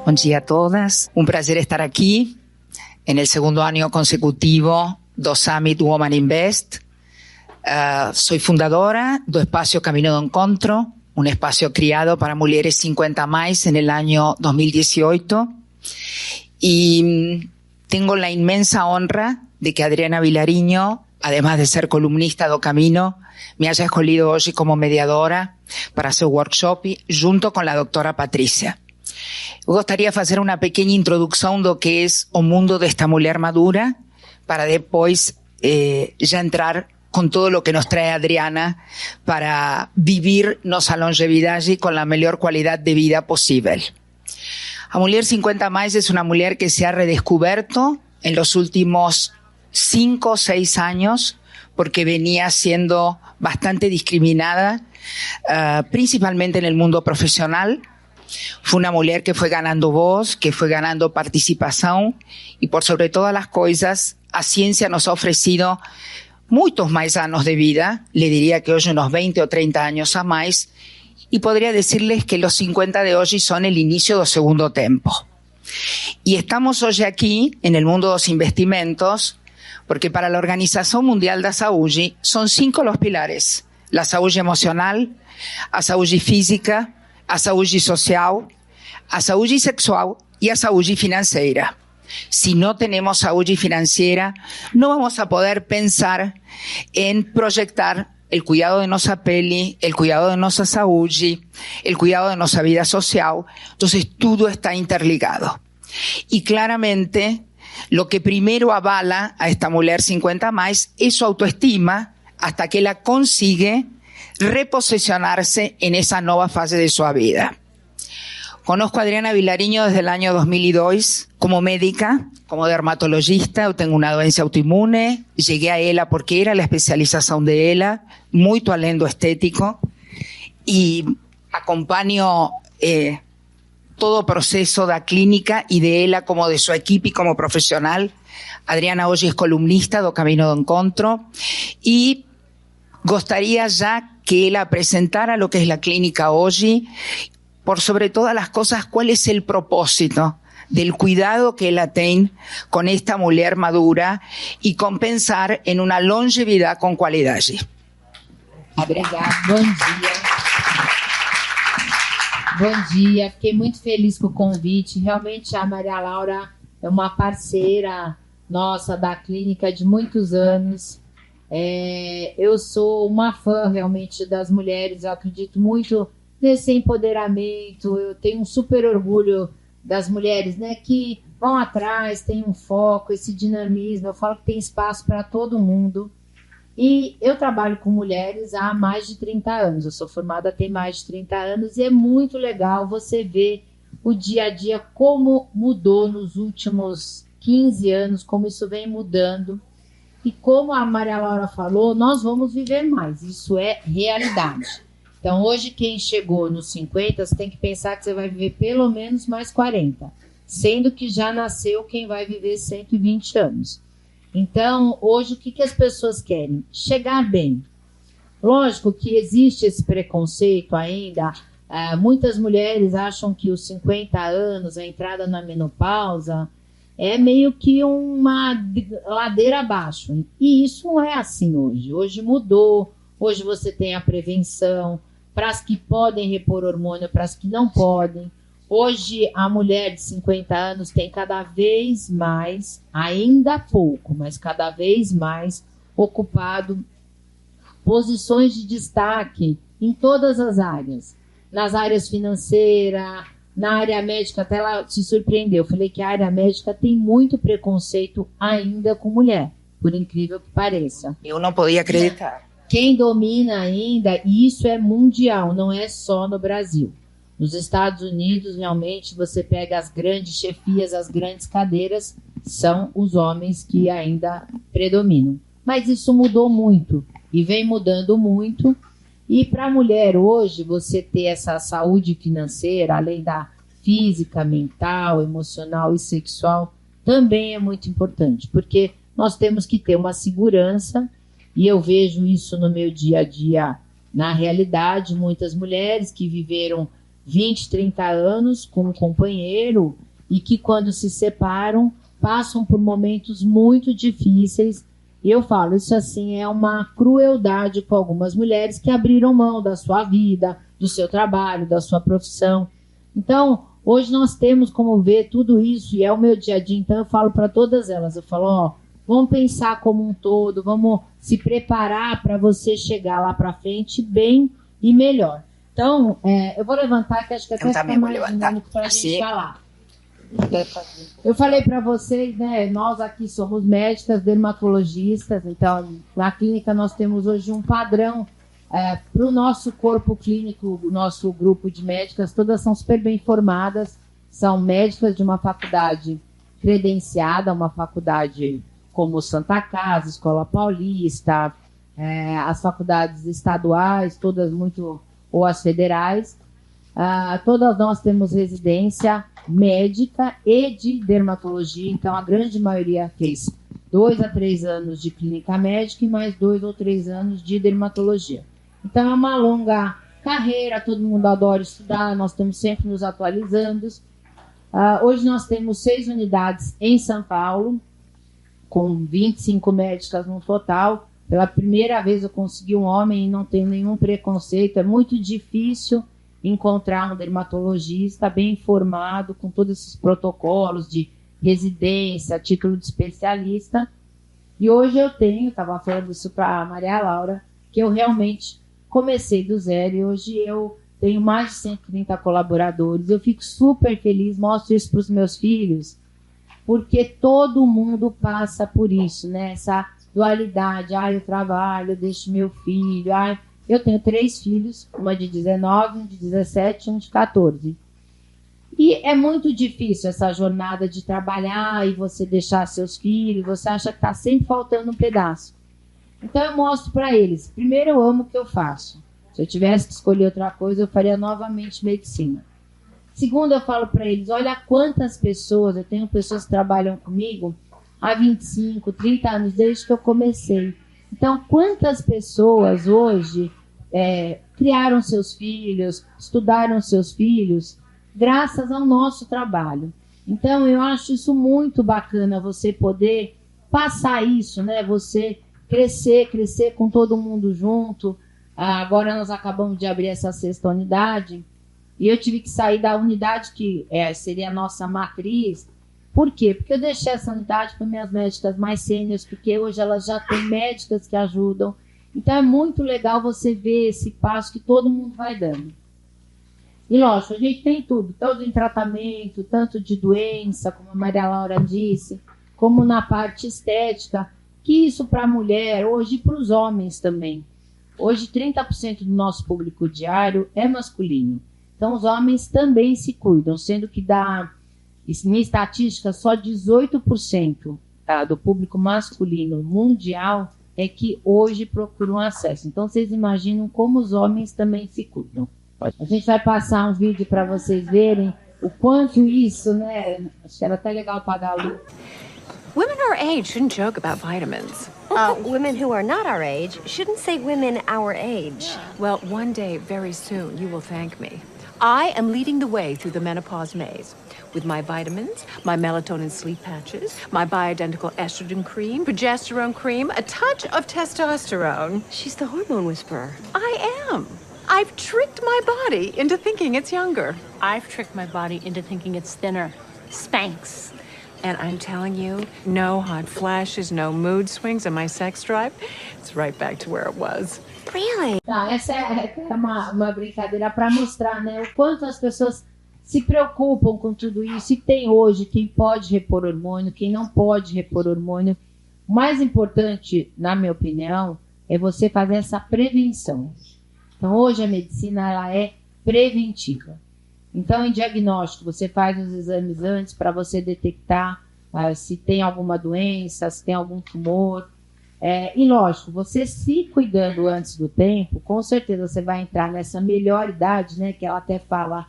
Bom dia a todas. Um prazer estar aqui en el segundo año consecutivo do Summit Women Invest. Soy fundadora do espacio Camino do Encontro, un espacio criado para mujeres 50 más en el año 2018. Y tengo la inmensa honra de que Adriana Vilariño, además de ser columnista do Camino, me haya escolhido hoy como mediadora para seu workshop junto con la doctora Patricia. Eu gostaria de fazer uma pequena introdução do que é o mundo desta mulher madura, para depois já entrar com todo o que nos trae Adriana para vivir nossa longevidade com a melhor qualidade de vida possível. A mulher 50 mais é uma mulher que se ha redescoberto en los últimos 5 o 6 años, porque venía siendo bastante discriminada, principalmente en el mundo profesional. Fue una mujer que fue ganando voz, que fue ganando participación, y por sobre todas las cosas, a ciencia nos ha ofrecido muchos más años de vida, le diría que hoy unos 20 o 30 años a más, y podría decirles que los 50 de hoy son el inicio del segundo tiempo. Y estamos hoy aquí, en el mundo de los investimentos, porque para la Organización Mundial da Saúde son 5 los pilares: la salud emocional, a salud física, a salud social, a salud sexual y a salud financiera. Si no tenemos salud financiera, no vamos a poder pensar en proyectar el cuidado de nuestra pele, el cuidado de nuestra salud, el cuidado de nuestra vida social. Entonces, todo está interligado. Y claramente, lo que primero avala a esta mujer 50 más es su autoestima, hasta que la consigue reposicionarse en esa nueva fase de su vida. Conozco a Adriana Vilariño desde el año 2002 como médica, como dermatologista. Yo tengo una doença autoinmune. Llegué a ella porque era la especialización de ella, muy talento estético, y acompaño todo proceso da clínica y de ella como de su equipo y como profesional. Adriana hoy es columnista do Camino do Encontro y gostaria ya que ella presentara lo que es la clínica hoy, por sobre todas las cosas, cuál es el propósito del cuidado que ella tiene con esta mujer madura y con pensar en una longevidad con qualidad. Obrigada, bom dia. Bom dia, fiquei muito feliz com o convite. Realmente a Maria Laura é uma parceira nossa da clínica de muitos anos. Eu sou uma fã realmente das mulheres, eu acredito muito nesse empoderamento. Eu tenho um super orgulho das mulheres, né, que vão atrás, têm um foco, esse dinamismo. Eu falo que tem espaço para todo mundo. E eu trabalho com mulheres há mais de 30 anos. Eu sou formada tem mais de 30 anos e é muito legal você ver o dia a dia, como mudou nos últimos 15 anos, como isso vem mudando. E como a Maria Laura falou, nós vamos viver mais. Isso é realidade. Então, hoje, quem chegou nos 50, você tem que pensar que você vai viver pelo menos mais 40. Sendo que já nasceu quem vai viver 120 anos. Então, hoje, o que as pessoas querem? Chegar bem. Lógico que existe esse preconceito ainda. Muitas mulheres acham que os 50 anos, a entrada na menopausa, é meio que uma ladeira abaixo. E isso não é assim hoje. Hoje mudou. Hoje você tem a prevenção para as que podem repor hormônio, para as que não podem. Hoje, a mulher de 50 anos tem cada vez mais, ainda pouco, mas cada vez mais, ocupado posições de destaque em todas as áreas. Nas áreas financeiras, na área médica, até ela se surpreendeu. Eu falei que a área médica tem muito preconceito ainda com mulher, por incrível que pareça. Eu não podia acreditar. Quem domina ainda, e isso é mundial, não é só no Brasil. Nos Estados Unidos, realmente, você pega as grandes chefias, as grandes cadeiras, são os homens que ainda predominam. Mas isso mudou muito e vem mudando muito. E para a mulher hoje, você ter essa saúde financeira, além da física, mental, emocional e sexual, também é muito importante, porque nós temos que ter uma segurança, e eu vejo isso no meu dia a dia, na realidade, muitas mulheres que viveram 20, 30 anos com um companheiro e que quando se separam passam por momentos muito difíceis. E eu falo, isso assim é uma crueldade com algumas mulheres que abriram mão da sua vida, do seu trabalho, da sua profissão. Então, hoje nós temos como ver tudo isso, e é o meu dia a dia, então eu falo para todas elas, eu falo, ó, vamos pensar como um todo, vamos se preparar para você chegar lá para frente bem e melhor. Então, eu vou levantar, que acho que até fica mais dinâmico para a gente falar. Eu falei para vocês, né, nós aqui somos médicas, dermatologistas, então na clínica nós temos hoje um padrão para o nosso corpo clínico, o nosso grupo de médicas, todas são super bem formadas, são médicas de uma faculdade credenciada, uma faculdade como Santa Casa, Escola Paulista, as faculdades estaduais, todas muito, ou as federais. Todas nós temos residência médica e de dermatologia, então a grande maioria fez 2 a 3 anos de clínica médica e mais 2 ou 3 anos de dermatologia. Então é uma longa carreira, todo mundo adora estudar, nós estamos sempre nos atualizando. Hoje nós temos 6 unidades em São Paulo, com 25 médicas no total. Pela primeira vez eu consegui um homem e não tenho nenhum preconceito, é muito difícil encontrar um dermatologista bem informado, com todos esses protocolos de residência, título de especialista. E hoje eu estava falando isso para a Maria Laura, que eu realmente comecei do zero e hoje eu tenho mais de 130 colaboradores. Eu fico super feliz, mostro isso para os meus filhos, porque todo mundo passa por isso, né? Essa dualidade, eu trabalho, eu deixo meu filho, eu tenho 3 filhos, uma de 19, um de 17 e um de 14. E é muito difícil essa jornada de trabalhar e você deixar seus filhos, você acha que está sempre faltando um pedaço. Então eu mostro para eles, primeiro eu amo o que eu faço. Se eu tivesse que escolher outra coisa, eu faria novamente medicina. Segundo, eu falo para eles, olha quantas pessoas, eu tenho pessoas que trabalham comigo há 25, 30 anos, desde que eu comecei. Então, quantas pessoas hoje criaram seus filhos, estudaram seus filhos, graças ao nosso trabalho. Então, eu acho isso muito bacana, você poder passar isso, né? Você crescer com todo mundo junto. Agora nós acabamos de abrir essa 6ª unidade, e eu tive que sair da unidade que seria a nossa matriz. Por quê? Porque eu deixei essa unidade para minhas médicas mais sêniores, porque hoje elas já têm médicas que ajudam. Então é muito legal você ver esse passo que todo mundo vai dando. E lógico, a gente tem tudo, tanto em tratamento, tanto de doença, como a Maria Laura disse, como na parte estética, que isso para a mulher, hoje e para os homens também. Hoje 30% do nosso público diário é masculino. Então os homens também se cuidam, sendo que em estatística só 18% do público masculino mundial é que hoje procuram acesso. Então vocês imaginam como os homens também se cuidam. A gente vai passar um vídeo para vocês verem o quanto isso, né? Acho que era até legal para dar a luz. Women our age shouldn't joke about vitamins. Women who are not our age shouldn't say women our age. Well, one day, very soon, you will thank me. I am leading the way through the menopause maze with my vitamins, my melatonin sleep patches, my bioidentical estrogen cream, progesterone cream, a touch of testosterone. She's the hormone whisperer. I am. I've tricked my body into thinking it's younger. I've tricked my body into thinking it's thinner. Spanx. And I'm telling you, no hot flashes, no mood swings, and my sex drive, it's right back to where it was. Really? Tá, essa é uma brincadeira para mostrar, né, o quanto as pessoas se preocupam com tudo isso. E tem hoje quem pode repor hormônio, quem não pode repor hormônio. O mais importante, na minha opinião, é você fazer essa prevenção. Então, hoje a medicina ela é preventiva. Então, em diagnóstico, você faz os exames antes para você detectar se tem alguma doença, se tem algum tumor. E, lógico, você se cuidando antes do tempo, com certeza você vai entrar nessa melhor idade, né? Que ela até fala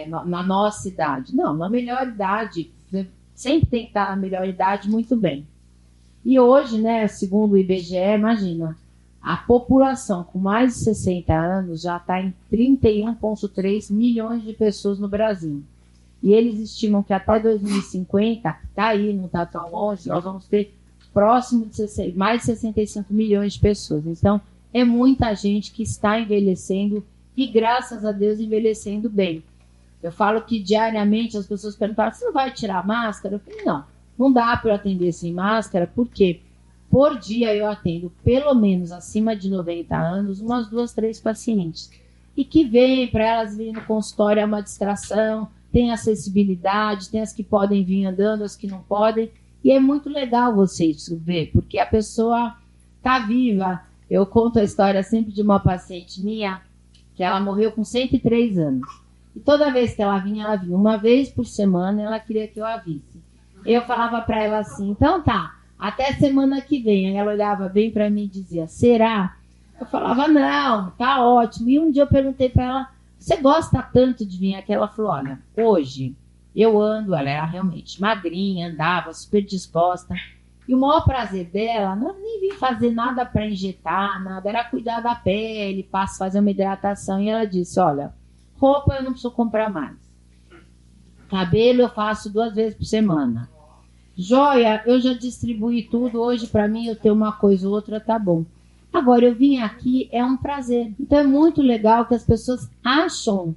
na nossa idade. Não, na melhor idade, você sempre tem que estar na melhor idade muito bem. E hoje, né, segundo o IBGE, imagina, A população com mais de 60 anos já está em 31,3 milhões de pessoas no Brasil. E eles estimam que até 2050, está aí, não está tão longe, nós vamos ter próximo de mais de 65 milhões de pessoas. Então, é muita gente que está envelhecendo e, graças a Deus, envelhecendo bem. Eu falo que diariamente as pessoas perguntam, você não vai tirar a máscara? Eu falo, não dá para eu atender sem máscara, porque por dia eu atendo pelo menos acima de 90 anos, umas 2, 3 pacientes. E que vêm, para elas virem no consultório, é uma distração, tem acessibilidade, tem as que podem vir andando, as que não podem. E é muito legal vocês ver, porque a pessoa está viva. Eu conto a história sempre de uma paciente minha, que ela morreu com 103 anos. E toda vez que ela vinha uma vez por semana, ela queria que eu a visse. Eu falava para ela assim, então tá, até semana que vem. Aí ela olhava bem para mim e dizia, será? Eu falava, não, tá ótimo. E um dia eu perguntei para ela, você gosta tanto de vir aqui? Ela falou, olha, hoje eu ando, ela era realmente magrinha, andava super disposta. E o maior prazer dela não era nem vir fazer nada para injetar, nada, era cuidar da pele, fazer uma hidratação. E ela disse, olha, roupa eu não preciso comprar mais. Cabelo eu faço 2 vezes por semana. Joia, eu já distribuí tudo. Hoje, para mim, eu tenho uma coisa ou outra, tá bom. Agora, eu vim aqui, é um prazer. Então, é muito legal que as pessoas acham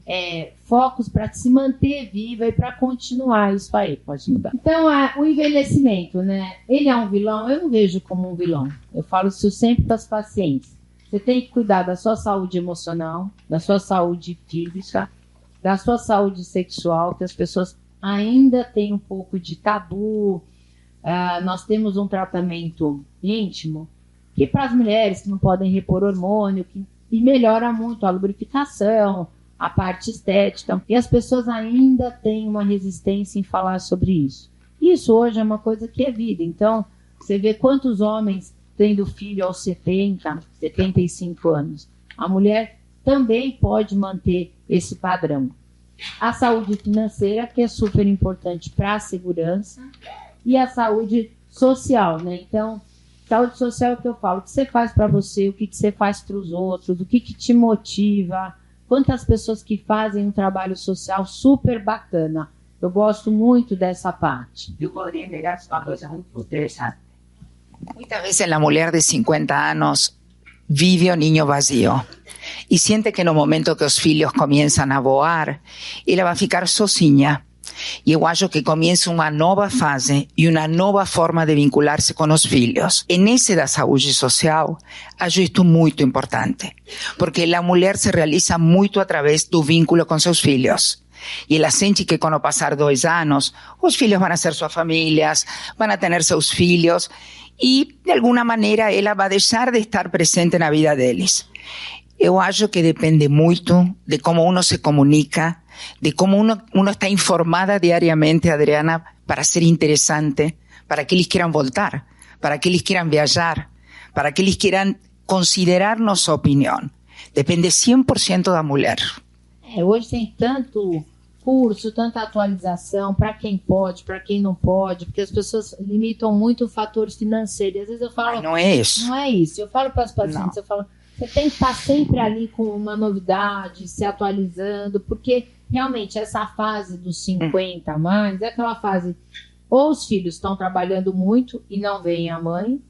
focos para se manter viva e para continuar. Isso aí, pode mudar. Então, o envelhecimento, né? Ele é um vilão? Eu não vejo como um vilão. Eu falo isso sempre para as pacientes. Você tem que cuidar da sua saúde emocional, da sua saúde física, da sua saúde sexual, que as pessoas ainda têm um pouco de tabu. Nós temos um tratamento íntimo que para as mulheres que não podem repor hormônio, e melhora muito a lubrificação, a parte estética. E as pessoas ainda têm uma resistência em falar sobre isso. Isso hoje é uma coisa que é vida. Então, você vê quantos homens tendo filho aos 70, 75 anos. A mulher também pode manter esse padrão. A saúde financeira, que é super importante para a segurança, e a saúde social, né? Então, saúde social é o que eu falo, o que você faz para você, o que você faz para os outros, o que te motiva, quantas pessoas que fazem um trabalho social super bacana. Eu gosto muito dessa parte. Eu poderia negar uma coisa muito interessante. Muchas veces la mujer de 50 años vive un niño vacío y siente que en el momento que los filhos comienzan a voar, ella va a ficar sozinha. E eu acho que comienza uma nova fase e uma nova forma de vincular-se com os filhos. E nesse da saúde social, acho isto muito importante, porque a mulher se realiza muito através do vínculo com seus filhos. E ela sente que com o passar 2 anos, os filhos vão ser suas famílias, vão ter seus filhos, e de alguma maneira ela vai deixar de estar presente na vida deles. Eu acho que depende muito de como uno se comunica, de cómo uno está informada diariamente, Adriana, para ser interesante, para que eles quieran voltar, para que eles quieran viajar, para que eles quieran considerar nossa opinião. Depende 100% da mulher. Hoje tem tanto curso, tanta atualização, para quem pode, para quem não pode, porque as pessoas limitam muito o fator financeiro. E às vezes eu falo... Não é isso. Não é isso. Eu falo para as pacientes, eu falo, você tem que estar sempre ali com uma novidade, se atualizando, porque... Realmente, essa fase dos 50 a mais é aquela fase, ou os filhos estão trabalhando muito e não veem a mãe,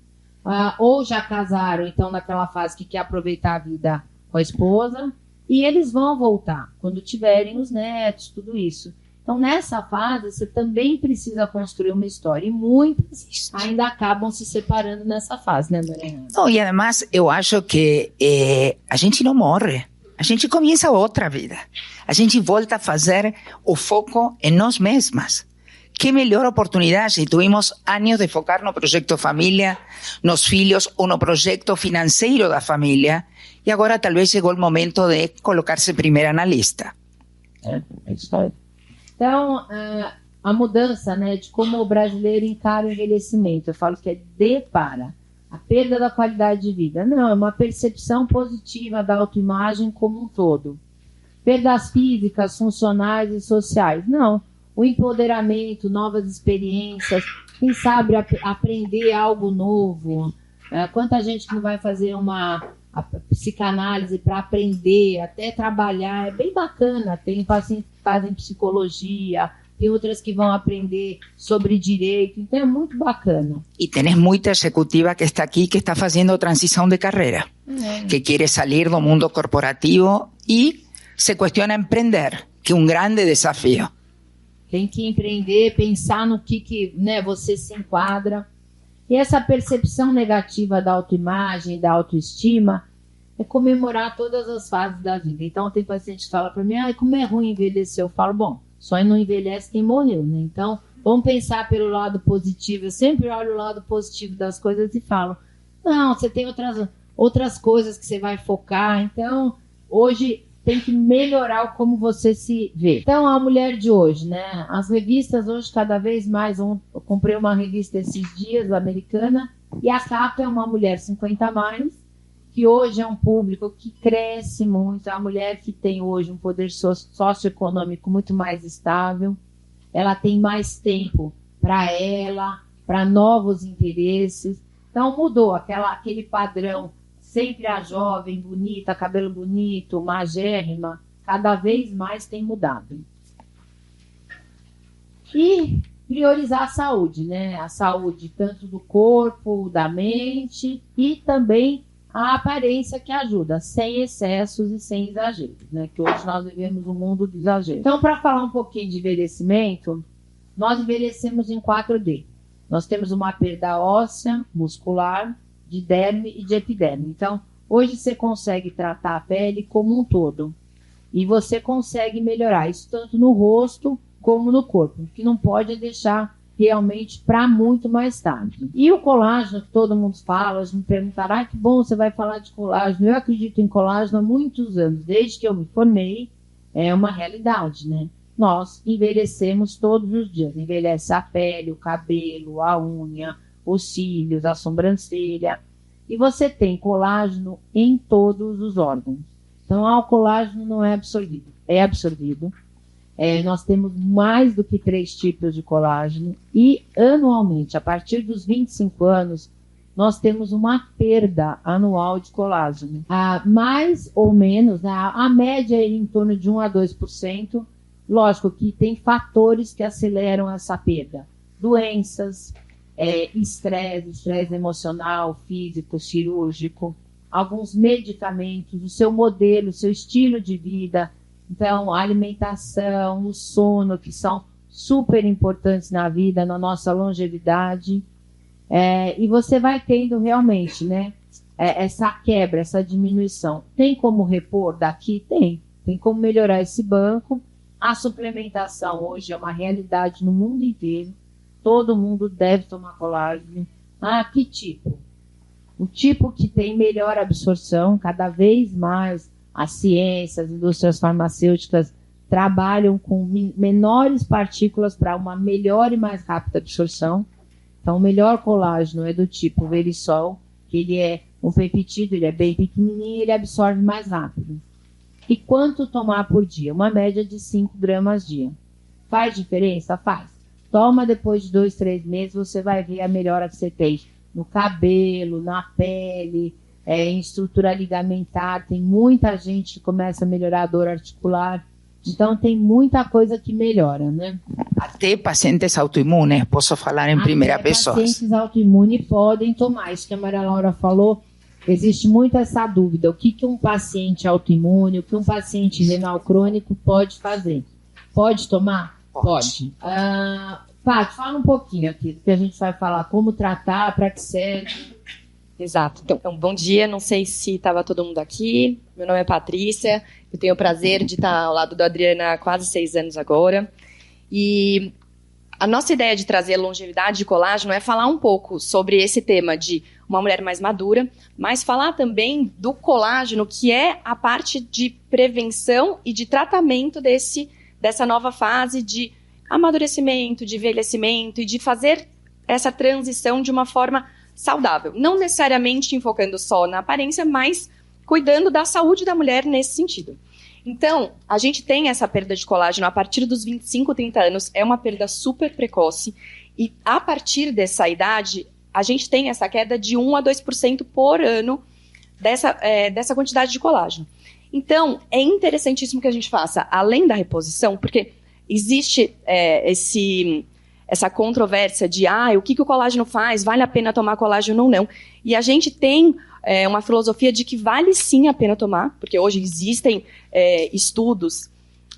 ou já casaram, então naquela fase que quer aproveitar a vida com a esposa, e eles vão voltar quando tiverem os netos, tudo isso. Então, nessa fase, você também precisa construir uma história, e muitas ainda acabam se separando nessa fase, né, Mariana? Não, e además, eu acho que a gente não morre. A gente começa outra vida. A gente volta a fazer o foco em nós mesmas. Que melhor oportunidade. Tuvimos anos de focar no projeto família, nos filhos ou no projeto financeiro da família. E agora talvez chegou o momento de colocar-se primeira na lista. É isso aí. Então, a mudança, né, de como o brasileiro encara o envelhecimento. Eu falo que é a perda da qualidade de vida. Não, é uma percepção positiva da autoimagem como um todo. Perdas físicas, funcionais e sociais. Não, o empoderamento, novas experiências, quem sabe aprender algo novo, Quanta gente que não vai fazer a psicanálise para aprender, até trabalhar, é bem bacana. Tem pacientes que fazem psicologia, tem outras que vão aprender sobre direito, então é muito bacana. Y tenés mucha ejecutiva que está aquí, que está haciendo transición de carrera, que quiere salir del mundo corporativo y se cuestiona emprender, que es un grande desafío. Tem que empreender, pensar no que né, você se enquadra. E essa percepção negativa da autoimagem, da autoestima, é comemorar todas as fases da vida. Então, tem paciente que fala para mim, como é ruim envelhecer. Eu falo, bom, só não envelhece quem morreu, né? Então, vamos pensar pelo lado positivo. Eu sempre olho o lado positivo das coisas e falo, não, você tem outras coisas que você vai focar. Então, hoje tem que melhorar como você se vê. Então, a mulher de hoje, né? As revistas hoje, cada vez mais, eu comprei uma revista esses dias, americana, e a capa é uma mulher 50+, que hoje é um público que cresce muito, é uma mulher que tem hoje um poder socioeconômico muito mais estável, ela tem mais tempo para ela, para novos interesses. Então, mudou aquele padrão, sempre a jovem, bonita, cabelo bonito, magérrima, cada vez mais tem mudado. E priorizar a saúde, né? A saúde tanto do corpo, da mente e também a aparência que ajuda, sem excessos e sem exageros, né? Que hoje nós vivemos um mundo de exagero. Então, para falar um pouquinho de envelhecimento, nós envelhecemos em 4D. Nós temos uma perda óssea, muscular, de derme e de epiderme. Então, hoje você consegue tratar a pele como um todo. E você consegue melhorar isso tanto no rosto como no corpo. O que não pode é deixar realmente para muito mais tarde. E o colágeno, que todo mundo fala, eles me perguntaram, que bom, você vai falar de colágeno. Eu acredito em colágeno há muitos anos. Desde que eu me formei, é uma realidade, né? Nós envelhecemos todos os dias. Envelhece a pele, o cabelo, a unha, os cílios, a sobrancelha, e você tem colágeno em todos os órgãos. Então, o colágeno não é absorvido, é absorvido. Nós temos mais do que 3 tipos de colágeno e, anualmente, a partir dos 25 anos, nós temos uma perda anual de colágeno. Mais ou menos, né, a média é em torno de 1 a 2%. Lógico que tem fatores que aceleram essa perda. Doenças, estresse emocional, físico, cirúrgico, alguns medicamentos, o seu modelo, o seu estilo de vida, então a alimentação, o sono, que são super importantes na vida, na nossa longevidade, e você vai tendo realmente, né, essa quebra, essa diminuição. Tem como repor daqui? Tem como melhorar esse banco. A suplementação hoje é uma realidade no mundo inteiro. Todo mundo deve tomar colágeno. Que tipo? O tipo que tem melhor absorção, cada vez mais a ciência, as indústrias farmacêuticas trabalham com menores partículas para uma melhor e mais rápida absorção. Então, o melhor colágeno é do tipo Verisol, que ele é um peptídeo, ele é bem pequenininho, ele absorve mais rápido. E quanto tomar por dia? Uma média de 5 gramas dia. Faz diferença? Faz. Toma depois de 2, 3 meses, você vai ver a melhora que você tem no cabelo, na pele, em estrutura ligamentar. Tem muita gente que começa a melhorar a dor articular. Então, tem muita coisa que melhora, né? Até pacientes autoimunes, posso falar em primeira pessoa. Pacientes autoimunes podem tomar. Isso que a Maria Laura falou, existe muito essa dúvida. O que um paciente autoimune, o que um paciente renal crônico pode fazer? Pode tomar? Pode. Paty, fala um pouquinho aqui do que a gente vai falar, como tratar, para que serve. Exato. Então, bom dia, não sei se estava todo mundo aqui. Meu nome é Patrícia, eu tenho o prazer de estar ao lado da Adriana há quase 6 anos agora. E a nossa ideia de trazer longevidade de colágeno é falar um pouco sobre esse tema de uma mulher mais madura, mas falar também do colágeno, que é a parte de prevenção e de tratamento dessa nova fase de amadurecimento, de envelhecimento e de fazer essa transição de uma forma saudável. Não necessariamente enfocando só na aparência, mas cuidando da saúde da mulher nesse sentido. Então, a gente tem essa perda de colágeno a partir dos 25, 30 anos, é uma perda super precoce, e a partir dessa idade, a gente tem essa queda de 1 a 2% por ano dessa quantidade de colágeno. Então, é interessantíssimo que a gente faça, além da reposição, porque existe essa controvérsia de o que o colágeno faz, vale a pena tomar colágeno ou não. E a gente tem uma filosofia de que vale sim a pena tomar, porque hoje existem estudos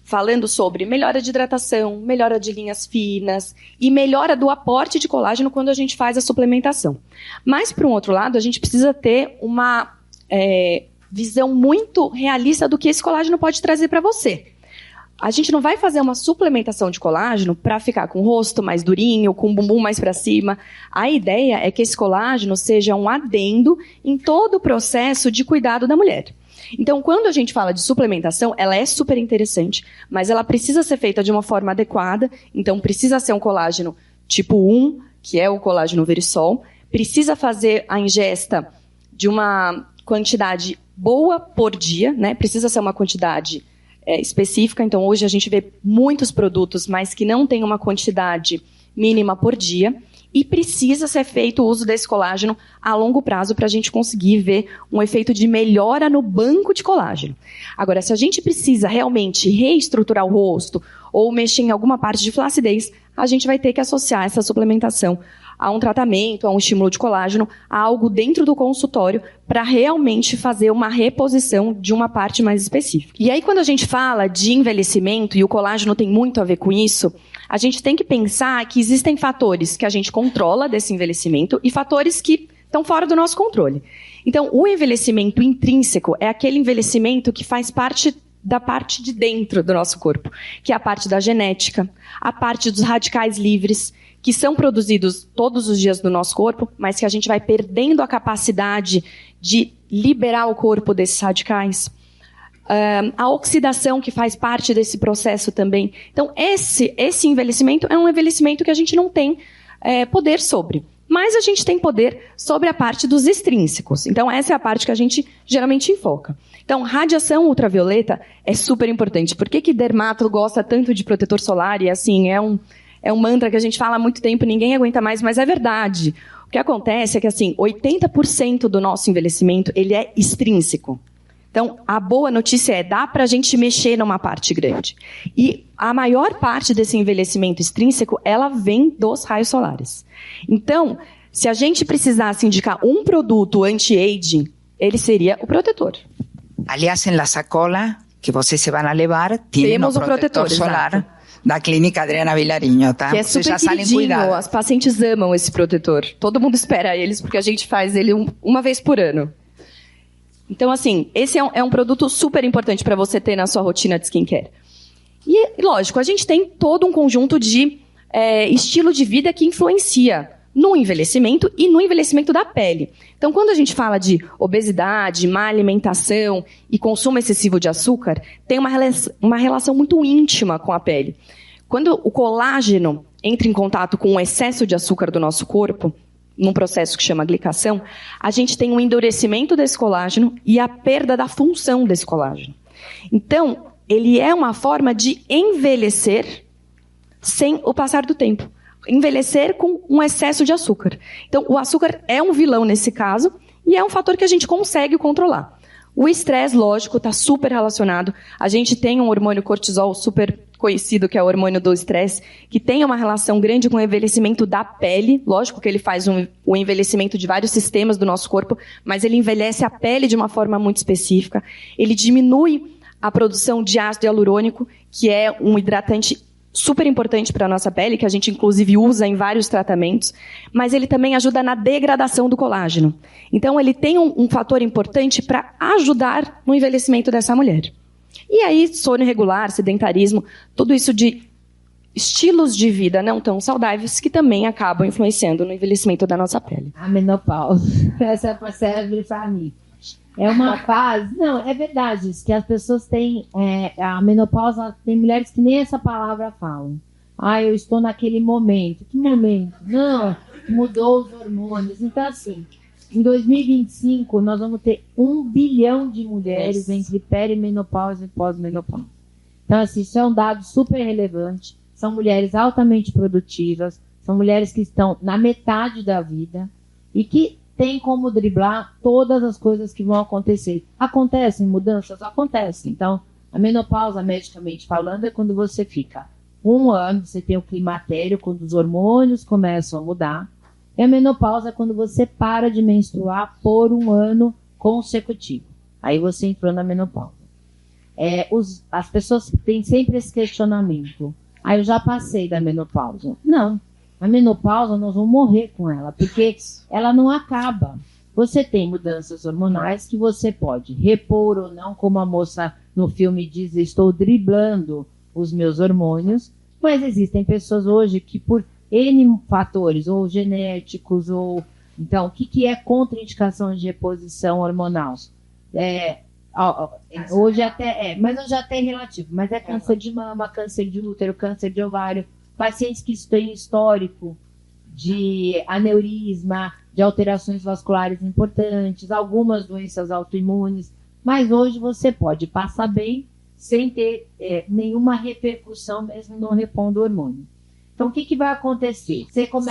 falando sobre melhora de hidratação, melhora de linhas finas e melhora do aporte de colágeno quando a gente faz a suplementação. Mas, por um outro lado, a gente precisa ter uma visão muito realista do que esse colágeno pode trazer para você. A gente não vai fazer uma suplementação de colágeno para ficar com o rosto mais durinho, com o bumbum mais para cima. A ideia é que esse colágeno seja um adendo em todo o processo de cuidado da mulher. Então, quando a gente fala de suplementação, ela é super interessante, mas ela precisa ser feita de uma forma adequada. Então, precisa ser um colágeno tipo 1, que é o colágeno Verisol. Precisa fazer a ingesta de uma quantidade boa por dia, né? Precisa ser uma quantidade específica. Então, hoje a gente vê muitos produtos, mas que não tem uma quantidade mínima por dia. E precisa ser feito o uso desse colágeno a longo prazo para a gente conseguir ver um efeito de melhora no banco de colágeno. Agora, se a gente precisa realmente reestruturar o rosto ou mexer em alguma parte de flacidez, a gente vai ter que associar essa suplementação a um tratamento, a um estímulo de colágeno, a algo dentro do consultório para realmente fazer uma reposição de uma parte mais específica. E aí, quando a gente fala de envelhecimento, e o colágeno tem muito a ver com isso, a gente tem que pensar que existem fatores que a gente controla desse envelhecimento e fatores que estão fora do nosso controle. Então, o envelhecimento intrínseco é aquele envelhecimento que faz parte da parte de dentro do nosso corpo, que é a parte da genética, a parte dos radicais livres, que são produzidos todos os dias no nosso corpo, mas que a gente vai perdendo a capacidade de liberar o corpo desses radicais. A oxidação, que faz parte desse processo também. Então, esse envelhecimento é um envelhecimento que a gente não tem poder sobre. Mas a gente tem poder sobre a parte dos extrínsecos. Então, essa é a parte que a gente geralmente enfoca. Então, radiação ultravioleta é super importante. Por que dermato gosta tanto de protetor solar? E, assim, é um mantra que a gente fala há muito tempo, ninguém aguenta mais, mas é verdade. O que acontece é que, assim, 80% do nosso envelhecimento, ele é extrínseco. Então, a boa notícia dá para a gente mexer numa parte grande. E a maior parte desse envelhecimento extrínseco, ela vem dos raios solares. Então, se a gente precisasse indicar um produto anti-aging, ele seria o protetor. Aliás, en la sacola que vocês se vão levar, temos um protetor solar. Exato. Da clínica Adriana Vilarinho, tá? Que é super queridinho, as pacientes amam esse protetor. Todo mundo espera eles, porque a gente faz ele uma vez por ano. Então, assim, esse é um produto super importante para você ter na sua rotina de skincare. E, lógico, a gente tem todo um conjunto de estilo de vida que influencia no envelhecimento e no envelhecimento da pele. Então, quando a gente fala de obesidade, má alimentação e consumo excessivo de açúcar, tem uma relação muito íntima com a pele. Quando o colágeno entra em contato com o excesso de açúcar do nosso corpo, num processo que chama glicação, a gente tem um endurecimento desse colágeno e a perda da função desse colágeno. Então, ele é uma forma de envelhecer sem o passar do tempo. Envelhecer com um excesso de açúcar. Então, o açúcar é um vilão nesse caso e é um fator que a gente consegue controlar. O estresse, lógico, está super relacionado. A gente tem um hormônio cortisol super conhecido, que é o hormônio do estresse, que tem uma relação grande com o envelhecimento da pele. Lógico que ele faz o envelhecimento de vários sistemas do nosso corpo, mas ele envelhece a pele de uma forma muito específica. Ele diminui a produção de ácido hialurônico, que é um hidratante super importante para a nossa pele, que a gente inclusive usa em vários tratamentos, mas ele também ajuda na degradação do colágeno. Então ele tem um fator importante para ajudar no envelhecimento dessa mulher. E aí, sono irregular, sedentarismo, tudo isso de estilos de vida não tão saudáveis que também acabam influenciando no envelhecimento da nossa pele. A menopausa, essa serve para mim. É uma fase, não, é verdade isso, que as pessoas têm, a menopausa, tem mulheres que nem essa palavra falam. Eu estou naquele momento. Que momento? Não, mudou os hormônios. Então, assim, em 2025, nós vamos ter 1 bilhão de mulheres entre perimenopausa e pós-menopausa. Então, assim, isso é um dado super relevante. São mulheres altamente produtivas, são mulheres que estão na metade da vida. e que tem como driblar todas as coisas que vão acontecer. Acontecem mudanças? Acontecem. Então, a menopausa, medicamente falando, é quando você fica 1 ano, você tem o climatério, quando os hormônios começam a mudar. E a menopausa é quando você para de menstruar por 1 ano consecutivo. Aí você entrou na menopausa. As pessoas têm sempre esse questionamento. Eu já passei da menopausa. Não. A menopausa, nós vamos morrer com ela, porque ela não acaba. Você tem mudanças hormonais que você pode repor ou não, como a moça no filme diz, estou driblando os meus hormônios, mas existem pessoas hoje que por N fatores, ou genéticos, ou... Então, o que é contraindicação de reposição hormonal? Hoje até mas hoje até é relativo, mas é câncer de mama, câncer de útero, câncer de ovário, pacientes que têm histórico de aneurisma, de alterações vasculares importantes, algumas doenças autoimunes, mas hoje você pode passar bem sem ter nenhuma repercussão, mesmo não repondo o hormônio. Então, o que vai acontecer?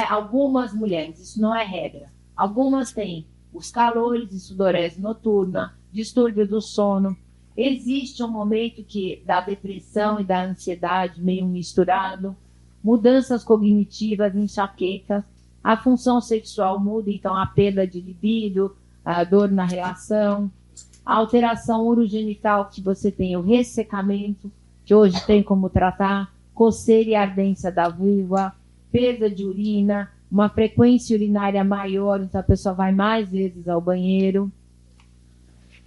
Algumas mulheres, isso não é regra, algumas têm os calores de sudorese noturna, distúrbio do sono. Existe um momento da depressão e da ansiedade meio misturado, mudanças cognitivas, enxaquecas, a função sexual muda, então a perda de libido, a dor na relação, a alteração urogenital, que você tem o ressecamento, que hoje tem como tratar, coceira e ardência da vulva, perda de urina, uma frequência urinária maior, então a pessoa vai mais vezes ao banheiro.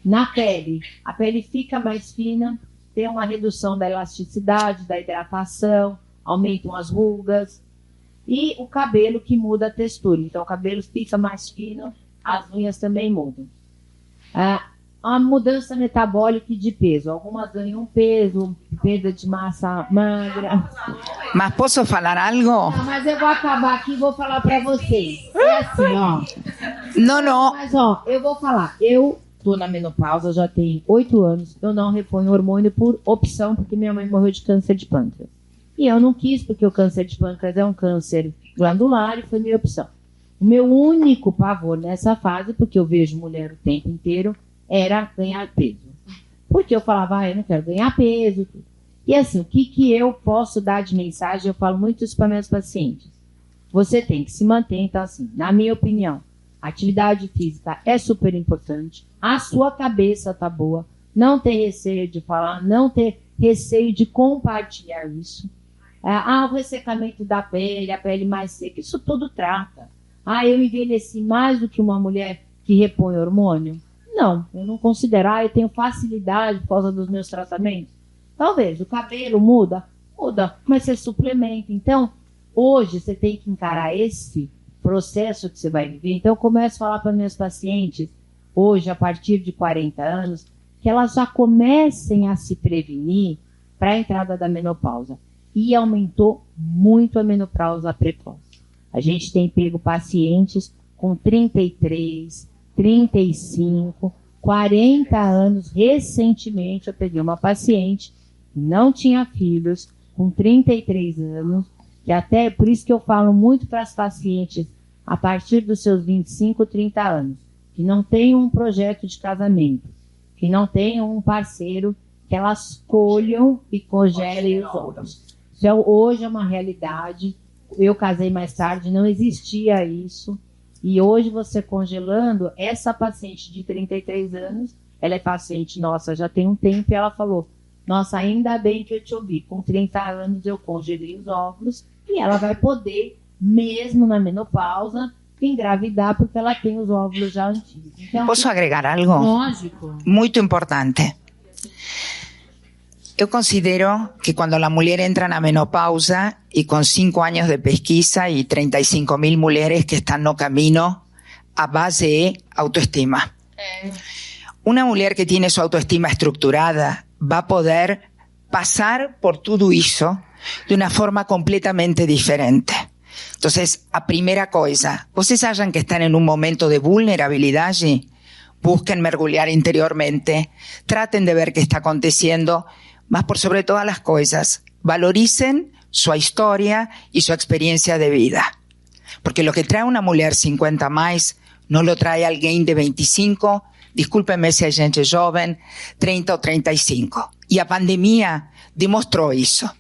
Na pele, a pele fica mais fina, tem uma redução da elasticidade, da hidratação, aumentam as rugas, e o cabelo que muda a textura. Então o cabelo fica mais fino, as unhas também mudam. A mudança metabólica e de peso. Algumas ganham peso, perda de massa magra. Mas posso falar algo? Não, mas eu vou acabar aqui e vou falar para vocês. É assim, ó. Não. Mas, ó, eu vou falar. Eu tô na menopausa, já tenho 8 anos. Eu não reponho hormônio por opção, porque minha mãe morreu de câncer de pâncreas. E eu não quis, porque o câncer de pâncreas é um câncer glandular e foi minha opção. O meu único pavor nessa fase, porque eu vejo mulher o tempo inteiro, era ganhar peso. Porque eu falava, eu não quero ganhar peso. E assim, o que eu posso dar de mensagem? Eu falo muito isso para meus pacientes. Você tem que se manter, então assim, na minha opinião, atividade física é super importante, a sua cabeça tá boa, não ter receio de falar, não ter receio de compartilhar isso. O ressecamento da pele, a pele mais seca, isso tudo trata. Eu envelheci mais do que uma mulher que repõe hormônio? Não, eu não considero. Eu tenho facilidade por causa dos meus tratamentos? Talvez. O cabelo muda, mas você suplementa. Então, hoje você tem que encarar esse processo que você vai viver. Então, eu começo a falar para meus pacientes, hoje, a partir de 40 anos, que elas já comecem a se prevenir para a entrada da menopausa. E aumentou muito a menopausa precoce. A gente tem pego pacientes com 33, 35, 40 anos. Recentemente eu peguei uma paciente que não tinha filhos, com 33 anos, que até por isso que eu falo muito para as pacientes a partir dos seus 25, 30 anos, que não tem um projeto de casamento, que não tem um parceiro, que elas colham e congelem os outros. Então, hoje é uma realidade. Eu casei mais tarde, não existia isso. E hoje você congelando, essa paciente de 33 anos, ela é paciente nossa já tem um tempo, e ela falou, nossa, ainda bem que eu te ouvi, com 30 anos eu congelei os óvulos, e ela vai poder, mesmo na menopausa, engravidar, porque ela tem os óvulos já antigos. Então, ¿Posso agregar algo? Lógico. Muito importante. Yo considero que cuando la mujer entra en la menopausa y con 5 años de pesquisa y 35.000 mujeres que están no camino a base de autoestima. Una mujer que tiene su autoestima estructurada va a poder pasar por todo eso de una forma completamente diferente. Entonces, a primera cosa, ¿ustedes saben que están en un momento de vulnerabilidad allí? Busquen mergulhar interiormente, traten de ver qué está aconteciendo, mas por sobre todas las cosas, valoricen su historia y su experiencia de vida. Porque lo que trae una mujer 50 más, nos lo trae alguien de 25, discúlpenme si hay gente joven, 30 o 35. Y la pandemia demostró eso.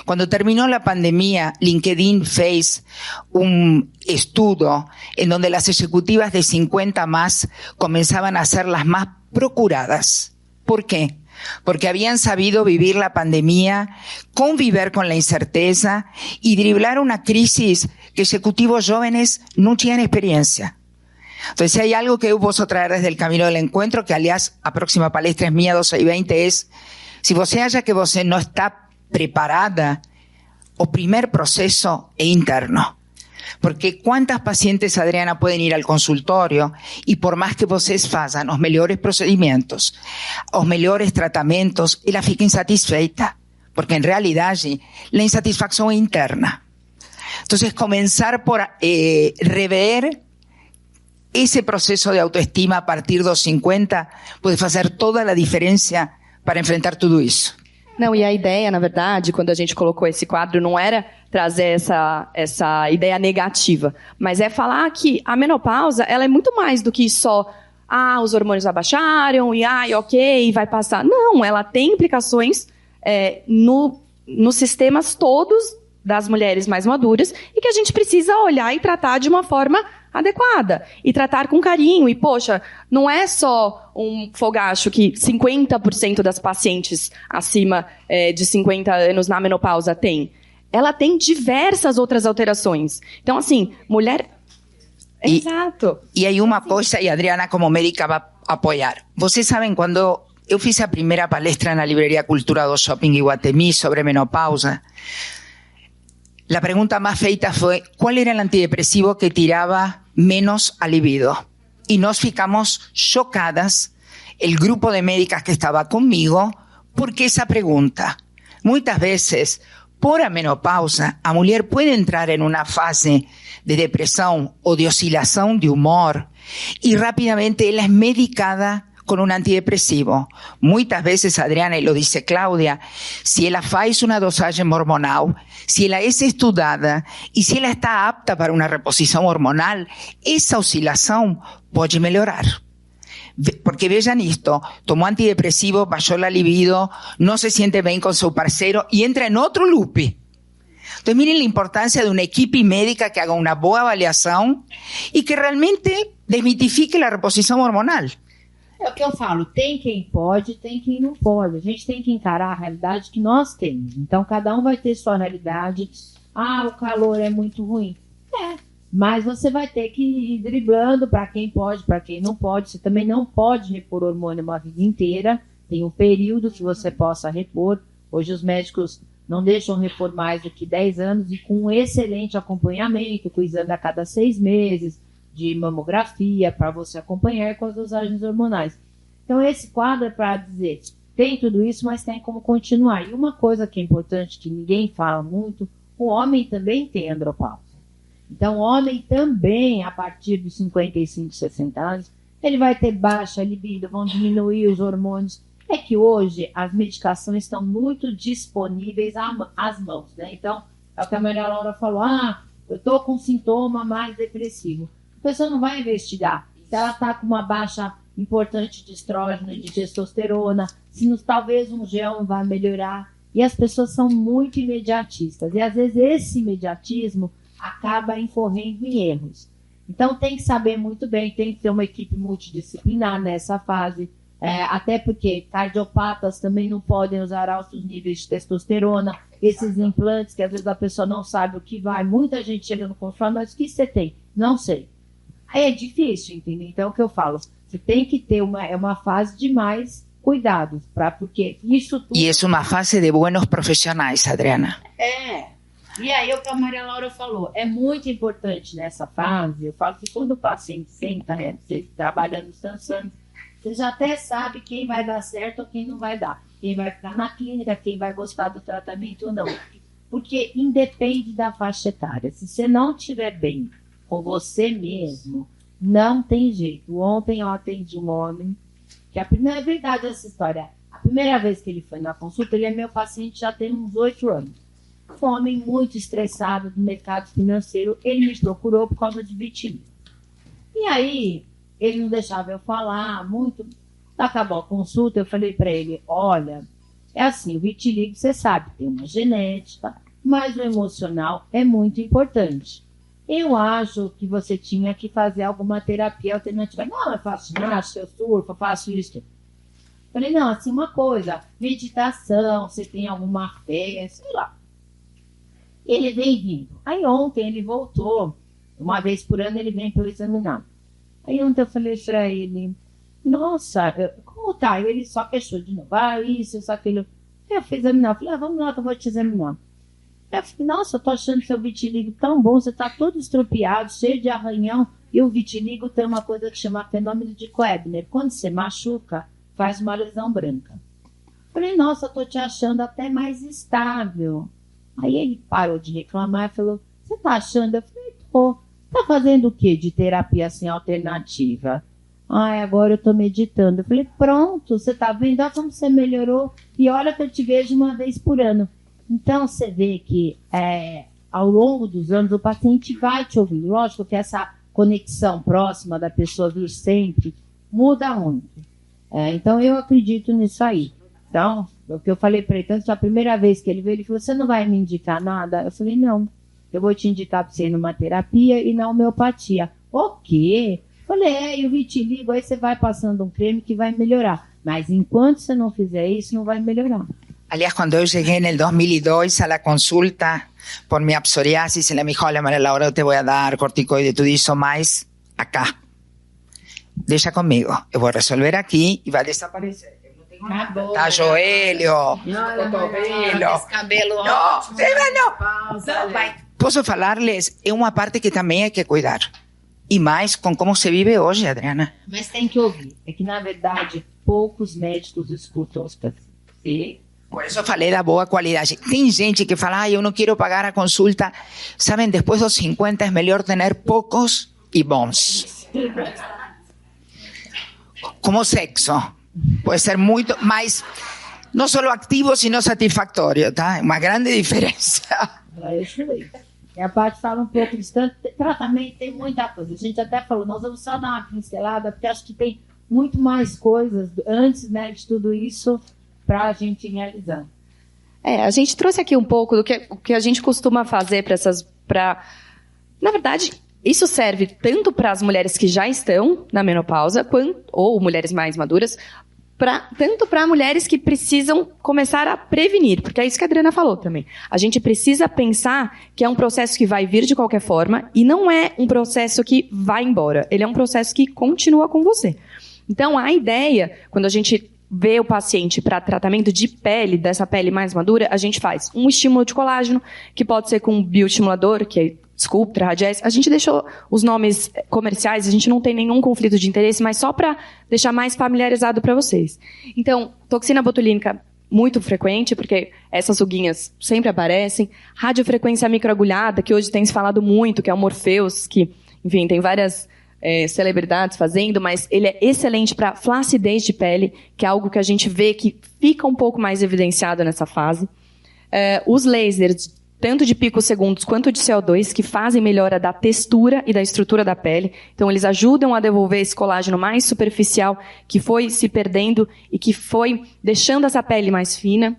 Cuando terminó la pandemia, LinkedIn fez un estudio en donde las ejecutivas de 50 más comenzaban a ser las más procuradas. ¿Por qué? Porque habían sabido vivir la pandemia, convivir con la incerteza y driblar una crisis que ejecutivos jóvenes no tenían experiencia. Entonces, si hay algo que yo puedo traer desde el Camino del Encuentro, que aliás, a próxima palestra es mía, 12:20, es, si você acha que você no está preparada, o primer proceso es interno. Porque cuántas pacientes, Adriana, pueden ir al consultorio y por más que vocês façam los mejores procedimientos, los mejores tratamientos, ela fica insatisfeita. Porque en realidad la insatisfacción es interna. Entonces, comenzar por rever ese proceso de autoestima a partir de los 50 puede hacer toda la diferencia para enfrentar tudo isso. Não, e a ideia, na verdade, quando a gente colocou esse quadro, não era trazer essa ideia negativa, mas é falar que a menopausa, ela é muito mais do que só, os hormônios abaixaram, e ok, vai passar. Não, ela tem implicações nos sistemas todos das mulheres mais maduras e que a gente precisa olhar e tratar de uma forma adequada e tratar com carinho. E, poxa, não é só um fogacho que 50% das pacientes acima de 50 anos na menopausa tem. Ela tem diversas outras alterações. Então, assim, mulher... Exato. E aí uma coisa, e a Adriana como médica vai apoiar. Vocês sabem, quando eu fiz a primeira palestra na Livraria Cultura do Shopping Iguatemi sobre menopausa, la pregunta más feita fue, ¿cuál era el antidepresivo que tiraba menos a libido? Y nos ficamos chocadas, el grupo de médicas que estaba conmigo, porque esa pregunta. Muchas veces, por a menopausa, a mujer puede entrar en una fase de depresión o de oscilación de humor y rápidamente ella es medicada con un antidepresivo. Muchas veces, Adriana, y lo dice Claudia, si ella faz una dosaje hormonal, si ella es estudiada y si ella está apta para una reposición hormonal, esa oscilación puede mejorar. Porque vean esto, tomó antidepresivo, bajó la libido, no se siente bien con su parcero y entra en otro loop. Entonces miren la importancia de una equipe médica que haga una boa avaliación y que realmente desmitifique la reposición hormonal. É o que eu falo, tem quem pode, tem quem não pode. A gente tem que encarar a realidade que nós temos. Então, cada um vai ter sua realidade. O calor é muito ruim. Mas você vai ter que ir driblando para quem pode, para quem não pode. Você também não pode repor hormônio uma vida inteira. Tem um período que você possa repor. Hoje os médicos não deixam repor mais do que 10 anos e com um excelente acompanhamento, com exame a cada 6 meses, de mamografia, para você acompanhar com as dosagens hormonais. Então, esse quadro é para dizer, tem tudo isso, mas tem como continuar. E uma coisa que é importante, que ninguém fala muito, o homem também tem andropausa. Então, o homem também, a partir dos 55, 60 anos, ele vai ter baixa libido, vão diminuir os hormônios. É que hoje as medicações estão muito disponíveis às mãos, né? Então, é o que a Maria Laura falou, eu estou com sintoma mais depressivo. A pessoa não vai investigar se ela está com uma baixa importante de estrógeno e de testosterona, se talvez um gel vai melhorar. E as pessoas são muito imediatistas. E às vezes esse imediatismo acaba incorrendo em erros. Então tem que saber muito bem, tem que ter uma equipe multidisciplinar nessa fase. Até porque cardiopatas também não podem usar altos níveis de testosterona. Esses implantes que às vezes a pessoa não sabe o que vai. Muita gente chega no consultório, mas o que você tem? Não sei. Aí é difícil, entendeu? Então, é o que eu falo, você tem que ter uma fase de mais cuidados, porque isso tudo... E é uma fase de buenos profissionais, Adriana. E aí, o que a Maria Laura falou, é muito importante nessa fase, eu falo que quando o paciente senta, você trabalhando tantos anos, você já até sabe quem vai dar certo ou quem não vai dar, quem vai ficar na clínica, quem vai gostar do tratamento ou não. Porque independe da faixa etária. Se você não estiver bem com você mesmo, não tem jeito. Ontem eu atendi um homem, que é verdade essa história. A primeira vez que ele foi na consulta, ele é meu paciente já tem uns 8 anos. Um homem muito estressado do mercado financeiro, ele me procurou por causa de vitiligo. E aí, ele não deixava eu falar muito. Acabou a consulta, eu falei para ele, olha, é assim, o vitiligo, você sabe, tem uma genética, mas o emocional é muito importante. Eu acho que você tinha que fazer alguma terapia alternativa. Não, eu faço ginástica, eu surfo, eu faço isso. Falei, não, assim, uma coisa, meditação, você tem alguma fé, sei lá. Ele vem vindo. Aí ontem ele voltou, uma vez por ano ele vem para eu examinar. Aí ontem eu falei para ele, nossa, como tá? Ele só fechou de novo, isso, aquilo. Eu fui examinar, eu falei, vamos lá que eu vou te examinar. Eu falei, nossa, eu tô achando seu vitiligo tão bom, você tá todo estropiado, cheio de arranhão, e o vitiligo tem uma coisa que chama fenômeno de Koebner. Quando você machuca, faz uma lesão branca. Eu falei, nossa, eu tô te achando até mais estável. Aí ele parou de reclamar e falou, você tá achando? Eu falei, tô. Tá fazendo o quê de terapia assim alternativa? Agora eu tô meditando. Eu falei, pronto, você tá vendo? Olha como você melhorou. E olha que eu te vejo uma vez por ano. Então você vê que ao longo dos anos o paciente vai te ouvir. Lógico que essa conexão próxima da pessoa vir sempre muda muito. Então eu acredito nisso aí. Então, o que eu falei para ele, tanto a primeira vez que ele veio, ele falou, você não vai me indicar nada? Eu falei, não, eu vou te indicar para você ir numa terapia e na homeopatia. O quê? Eu falei, e o vitiligo, aí você vai passando um creme que vai melhorar. Mas enquanto você não fizer isso, não vai melhorar. Aliás, cuando yo llegué en el 2002 a la consulta por mi psoriasis, ella me dijo, hola María Laura, te voy a dar corticoide, tú dices más acá. Deixa comigo, eu vou resolver aqui e vai desaparecer. Eu não tenho nada. Tá joelho, cotovelo. Esse cabelo não, vai. Posso falar-lhes, é uma parte que também é que cuidar. E mais com como se vive hoje, Adriana. Mas tem que ouvir. É que, na verdade, poucos médicos escutam os pacientes. Por isso eu falei da boa qualidade. Tem gente que fala, eu não quero pagar a consulta. Sabem, depois dos 50 é melhor ter poucos e bons. Como sexo. Pode ser muito mais, não só ativo, sino satisfatório, tá? Uma grande diferença. É isso aí. E a parte fala um pouco de tratamento, tem muita coisa. A gente até falou, nós vamos só dar uma pincelada, porque acho que tem muito mais coisas antes, né, de tudo isso para a gente realizar. A gente trouxe aqui um pouco do que a gente costuma fazer na verdade, isso serve tanto para as mulheres que já estão na menopausa, ou mulheres mais maduras, tanto para mulheres que precisam começar a prevenir, porque é isso que a Adriana falou também. A gente precisa pensar que é um processo que vai vir de qualquer forma e não é um processo que vai embora. Ele é um processo que continua com você. Então, a ideia, quando a gente vê o paciente para tratamento de pele, dessa pele mais madura, a gente faz um estímulo de colágeno, que pode ser com um bioestimulador, que é Sculptra, Radiesse. A gente deixou os nomes comerciais, a gente não tem nenhum conflito de interesse, mas só para deixar mais familiarizado para vocês. Então, toxina botulínica muito frequente, porque essas ruguinhas sempre aparecem. Radiofrequência microagulhada, que hoje tem se falado muito, que é o Morpheus, que, enfim, tem várias celebridades fazendo, mas ele é excelente para flacidez de pele, que é algo que a gente vê que fica um pouco mais evidenciado nessa fase. Os lasers, tanto de picosegundos quanto de CO2, que fazem melhora da textura e da estrutura da pele. Então, eles ajudam a devolver esse colágeno mais superficial que foi se perdendo e que foi deixando essa pele mais fina.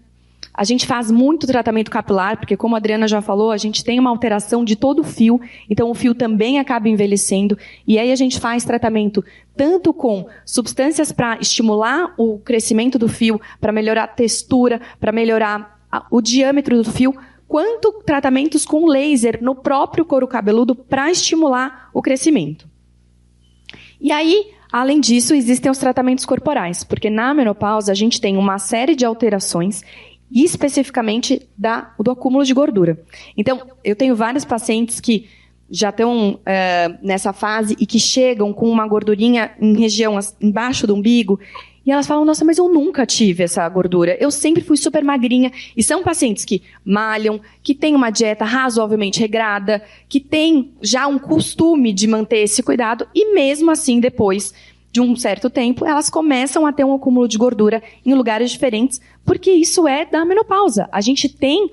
A gente faz muito tratamento capilar, porque, como a Adriana já falou, a gente tem uma alteração de todo o fio, então o fio também acaba envelhecendo. E aí a gente faz tratamento tanto com substâncias para estimular o crescimento do fio, para melhorar a textura, para melhorar o diâmetro do fio, quanto tratamentos com laser no próprio couro cabeludo para estimular o crescimento. E aí, além disso, existem os tratamentos corporais, porque na menopausa a gente tem uma série de alterações, e especificamente do acúmulo de gordura. Então, eu tenho vários pacientes que já estão nessa fase e que chegam com uma gordurinha em região embaixo do umbigo, e elas falam, nossa, mas eu nunca tive essa gordura, eu sempre fui super magrinha. E são pacientes que malham, que têm uma dieta razoavelmente regrada, que têm já um costume de manter esse cuidado, e mesmo assim, depois de um certo tempo, elas começam a ter um acúmulo de gordura em lugares diferentes, porque isso é da menopausa. A gente tem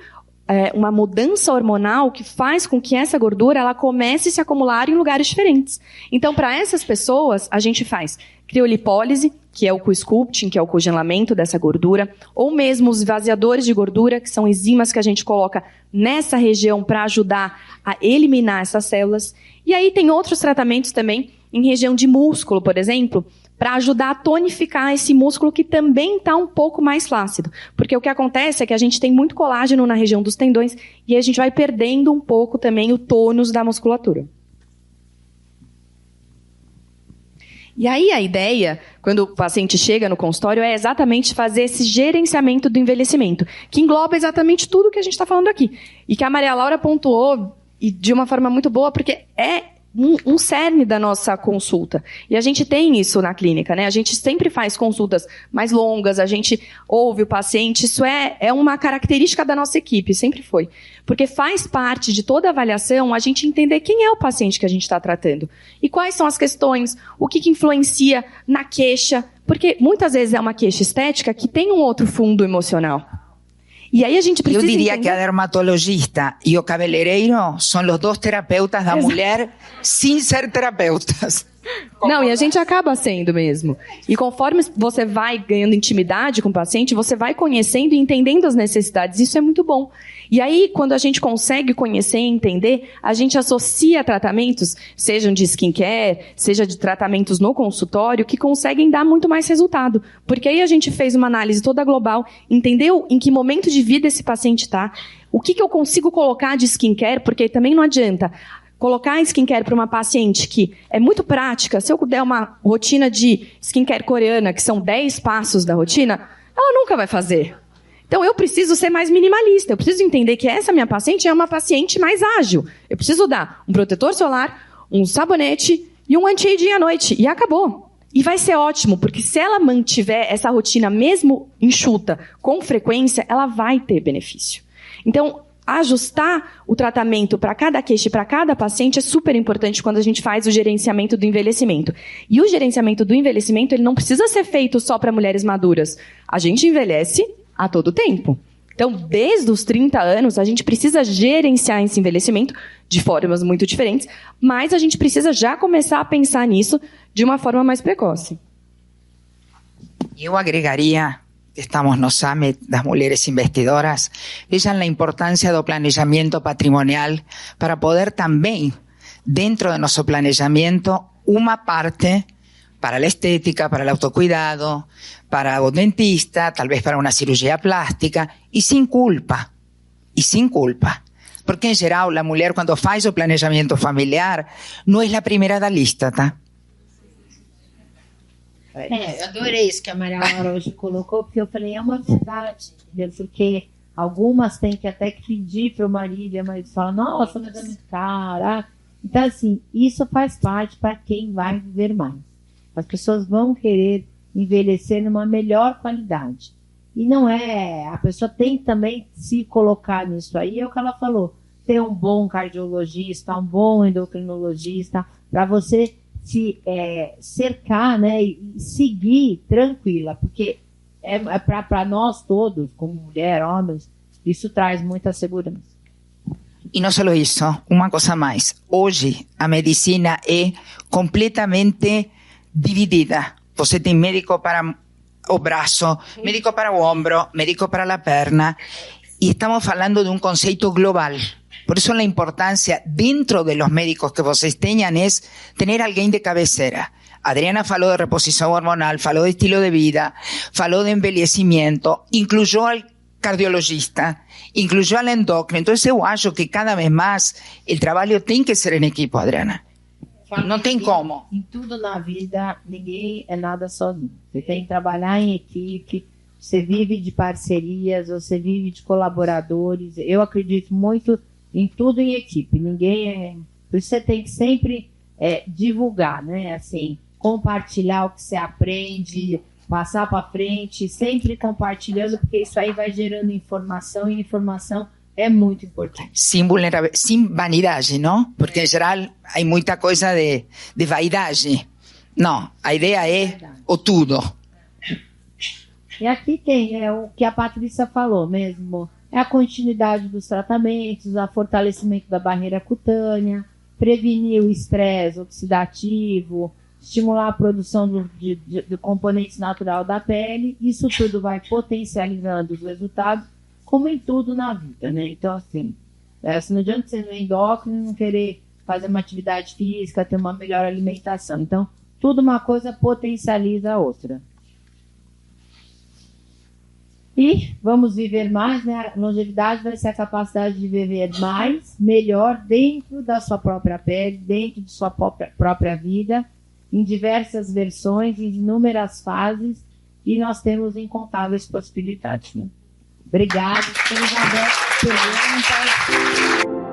uma mudança hormonal que faz com que essa gordura ela comece a se acumular em lugares diferentes. Então, para essas pessoas, a gente faz criolipólise, que é o co-sculpting, que é o congelamento dessa gordura, ou mesmo os esvaziadores de gordura, que são enzimas que a gente coloca nessa região para ajudar a eliminar essas células. E aí tem outros tratamentos também em região de músculo, por exemplo, para ajudar a tonificar esse músculo que também está um pouco mais flácido. Porque o que acontece é que a gente tem muito colágeno na região dos tendões e a gente vai perdendo um pouco também o tônus da musculatura. E aí a ideia, quando o paciente chega no consultório, é exatamente fazer esse gerenciamento do envelhecimento, que engloba exatamente tudo que a gente está falando aqui. E que a Maria Laura pontuou e de uma forma muito boa, porque é um cerne da nossa consulta. E a gente tem isso na clínica, né? A gente sempre faz consultas mais longas, a gente ouve o paciente, isso é uma característica da nossa equipe, sempre foi. Porque faz parte de toda a avaliação a gente entender quem é o paciente que a gente está tratando. E quais são as questões, o que influencia na queixa, porque muitas vezes é uma queixa estética que tem um outro fundo emocional. E aí a gente precisa Eu diria entender... que a dermatologista e o cabeleireiro são os dois terapeutas da mulher sem ser terapeutas. Não, e a gente acaba sendo mesmo. E conforme você vai ganhando intimidade com o paciente, você vai conhecendo e entendendo as necessidades. Isso é muito bom. E aí, quando a gente consegue conhecer e entender, a gente associa tratamentos, sejam de skincare, seja de tratamentos no consultório, que conseguem dar muito mais resultado. Porque aí a gente fez uma análise toda global, entendeu em que momento de vida esse paciente está, o que eu consigo colocar de skincare, porque também não adianta colocar skincare para uma paciente que é muito prática. Se eu der uma rotina de skincare coreana, que são 10 passos da rotina, ela nunca vai fazer. Então, eu preciso ser mais minimalista. Eu preciso entender que essa minha paciente é uma paciente mais ágil. Eu preciso dar um protetor solar, um sabonete e um anti-aging à noite. E acabou. E vai ser ótimo, porque se ela mantiver essa rotina mesmo enxuta, com frequência, ela vai ter benefício. Então, ajustar o tratamento para cada queixa e para cada paciente é super importante quando a gente faz o gerenciamento do envelhecimento. E o gerenciamento do envelhecimento, ele não precisa ser feito só para mulheres maduras. A gente envelhece a todo tempo. Então, desde os 30 anos, a gente precisa gerenciar esse envelhecimento de formas muito diferentes, mas a gente precisa já começar a pensar nisso de uma forma mais precoce. Eu agregaria, estamos no Summit das Mulheres Investidoras, vejam a importância do planejamento patrimonial para poder também, dentro de nosso planejamento, uma parte para a estética, para o autocuidado, para o dentista, talvez para uma cirurgia plástica, e sem culpa. E sem culpa. Porque, em geral, a mulher, quando faz o planejamento familiar, não é a primeira da lista, tá? Eu adorei isso que a Maria Laura hoje colocou, porque eu falei, é uma verdade, entendeu? Porque algumas têm que até pedir para o marido, e o marido fala, nossa, mas é muito caro. Então, assim, isso faz parte para quem vai viver mais. As pessoas vão querer envelhecer numa melhor qualidade. E não é... A pessoa tem que também se colocar nisso aí. É o que ela falou. Ter um bom cardiologista, um bom endocrinologista, para você se cercar, né, e seguir tranquila. Porque é para nós todos, como mulher, homens, isso traz muita segurança. E não só isso, uma coisa mais. Hoje, a medicina é completamente dividida. Você tem médico para o braço, médico para o ombro, médico para a perna. E estamos falando de um conceito global. Por isso a importância dentro de los médicos que vocês tenham é ter alguém de cabeceira. Adriana falou de reposição hormonal, falou de estilo de vida, falou de envelhecimento, incluyó al cardiologista, incluyó al endócrino. Então eu acho que cada vez mais o trabalho tem que ser em equipo, Adriana. Não tem como. Em tudo na vida, ninguém é nada sozinho. Você tem que trabalhar em equipe, você vive de parcerias, você vive de colaboradores. Eu acredito muito em tudo em equipe. Por isso você tem que sempre divulgar, né? Assim, compartilhar o que você aprende, passar para frente, sempre compartilhando, porque isso aí vai gerando informação, e informação é muito importante. Sem vanidade, não? Porque, em geral, há muita coisa de vaidade. Não, a ideia é o tudo. E aqui tem o que a Patrícia falou mesmo. é a continuidade dos tratamentos, o fortalecimento da barreira cutânea, prevenir o estresse oxidativo, estimular a produção de componentes natural da pele. Isso tudo vai potencializando os resultados, como em tudo na vida, né? Então, assim, se não adianta você no endócrino não querer fazer uma atividade física, ter uma melhor alimentação. Então, tudo uma coisa potencializa a outra. E vamos viver mais, né? A longevidade vai ser a capacidade de viver mais, melhor, dentro da sua própria pele, dentro de sua própria vida, em diversas versões, em inúmeras fases, e nós temos incontáveis possibilidades, né? Obrigada, estamos abertos a perguntas.